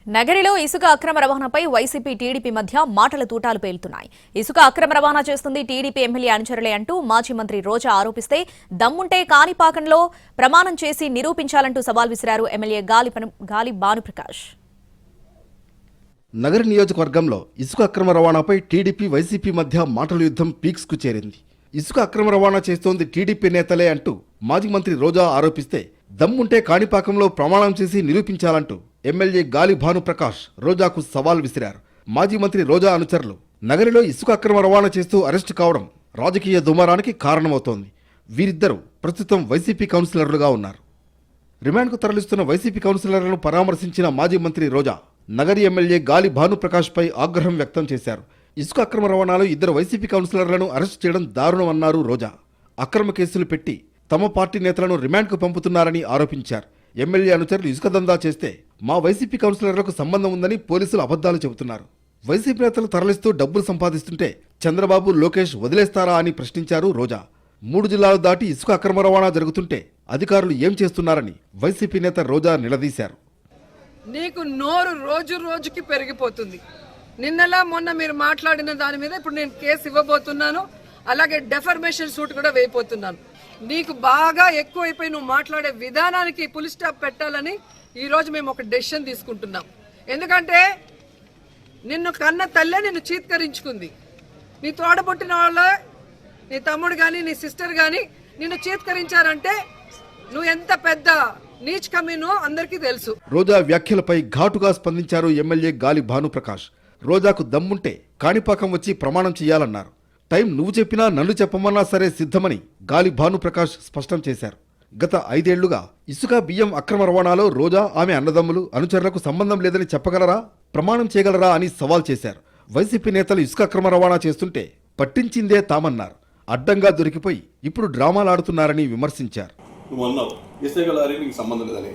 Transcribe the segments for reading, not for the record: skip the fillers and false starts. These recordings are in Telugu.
నగరిలో ఇసుక అక్రమ రవాణాపై వైసీపీ టీడీపీ మధ్య మాటల తూటాలు పేలుతున్నాయి. ఇసుక అక్రమ రవాణా చేస్తుంది టీడీపీ ఎమ్మెల్యే అనుచరులే అంటూ మాజీ మంత్రి రోజా ఆరోపిస్తే దమ్ముంటే కాణిపాకంలో ప్రమాణం చేసి నిరూపించాలంటూ సవాల్ విసిరారు ఎమ్మెల్యే గాలి భానుప్రకాష్. నగర నియోజకవర్గంలో ఇసుక అక్రమ రవాణాపై టీడీపీ వైసీపీ మధ్య మాటల యుద్ధం పీక్స్ కు చేరింది. ఇసుక అక్రమ రవాణా చేస్తోంది టీడీపీ నేతలే అంటూ మాజీ మంత్రి రోజా ఆరోపిస్తే దమ్ముంటే కాణిపాకంలో ప్రమాణం చేసి నిరూపించాలంటూ ఎమ్మెల్యే గాలి భానుప్రకాష్ రోజాకు సవాల్ విసిరారు. మాజీ మంత్రి రోజా అనుచరులు నగరిలో ఇసుక అక్రమ రవాణా చేస్తూ అరెస్టు కావడం రాజకీయ దుమారానికి కారణమవుతోంది. వీరిద్దరూ ప్రస్తుతం వైసీపీ కౌన్సిలర్లుగా ఉన్నారు. రిమాండ్కు తరలిస్తున్న వైసీపీ కౌన్సిలర్లను పరామర్శించిన మాజీ మంత్రి రోజా నగరి ఎమ్మెల్యే గాలి భానుప్రకాష్పై ఆగ్రహం వ్యక్తం చేశారు. ఇసుక అక్రమ రవాణాలో ఇద్దరు వైసీపీ కౌన్సిలర్లను అరెస్టు చేయడం దారుణమన్నారు రోజా. అక్రమ కేసులు పెట్టి తమ పార్టీ నేతలను రిమాండ్కు పంపుతున్నారని ఆరోపించారు. ఎమ్మెల్యే అనుచరులు ఇసుక దందా చేస్తే మా వైసీపీ కౌన్సిలర్లకు సంబంధం ఉందని పోలీసులు అబద్ధాలు చెబుతున్నారు. వైసీపీ నేతలు తరలిస్తూ డబ్బులు సంపాదిస్తుంటే చంద్రబాబు, లోకేష్ వదిలేస్తారా అని ప్రశ్నించారు రోజా. 3 జిల్లాలు దాటి ఇసుక అక్రమ రవాణా జరుగుతుంటే అధికారులు ఏం చేస్తున్నారని వైసీపీ నేత రోజా నిలదీశారు. నీకు నోరు రోజు రోజుకి పెరిగిపోతుంది. నిన్నలా మొన్న మీరు మాట్లాడిన దాని మీద ఇప్పుడు నేను కేసు ఇవ్వబోతున్నాను. అలాగే డెఫర్మేషన్ సూట్ కూడా వేయబోతున్నాను. నీకు బాగా ఎక్కువైపోయి నువ్వు మాట్లాడే విధానానికి ఫుల్ స్టాప్ పెట్టాలని ఈ రోజు మేము ఒక డెసిషన్ తీసుకుంటున్నాం. ఎందుకంటే నిన్ను కన్న తల్లే నిన్ను చీత్కరించుకుంది. నీ తోడబుట్టిన వాళ్ళ నీ తమ్ముడు కానీ నీ సిస్టర్ కానీ నిన్ను చీత్కరించారంటే నువ్వు ఎంత పెద్ద నీచ్ కమీనో అందరికీ తెలుసు. రోజా వ్యాఖ్యలపై ఘాటుగా స్పందించారు ఎమ్మెల్యే గాలి భానుప్రకాష్. రోజాకు దమ్ముంటే కాణిపాకం వచ్చి ప్రమాణం చేయాలన్నారు. టైం నువ్వు చెప్పినా నన్ను చెప్పమన్నా సరే సిద్ధమని గాలి భానుప్రకాష్ స్పష్టం చేశారు. గత 5 ఏళ్లుగా ఇసుక బియ్యం అక్రమ రవాణాలో రోజా, ఆమె అన్నదమ్ములు, అనుచరులకు సంబంధం లేదని చెప్పగలరా, ప్రమాణం చేయగలరా అని సవాల్ చేశారు. వైసీపీ నేతలు ఇసుక అక్రమ రవాణా చేస్తుంటే పట్టించిందే తామన్నారు. అడ్డంగా దొరికిపోయి ఇప్పుడు డ్రామాలాడుతున్నారని విమర్శించారు. నువ్వు అన్నావు ఇసుక లారీ నీకు సంబంధం లేదని.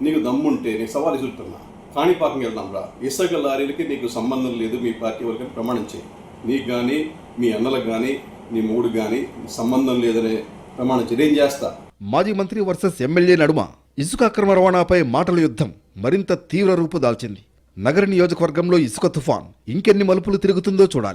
నీకు దమ్ముంటే నీకు సవాల్ ఇసురుతున్నా కాణిపాకం వెళ్దాం రా. ఇసుక లారీలకి నీకు సంబంధం లేదు, మీ పార్టీ వాళ్ళకి ప్రమాణం చేయి. నీకు కానీ మీ అన్నలకు కానీ నీ మూడుకు కానీ సంబంధం లేదనే ప్రమాణం చేయి. నేను చేస్తా. మాజీ మంత్రి వర్సెస్ ఎమ్మెల్యే నడుమ ఇసుక అక్రమ రవాణాపై మాటల యుద్ధం మరింత తీవ్ర రూపు దాల్చింది. నగర నియోజకవర్గంలో ఇసుక తుఫాన్ ఇంకెన్ని మలుపులు తిరుగుతుందో చూడాలి.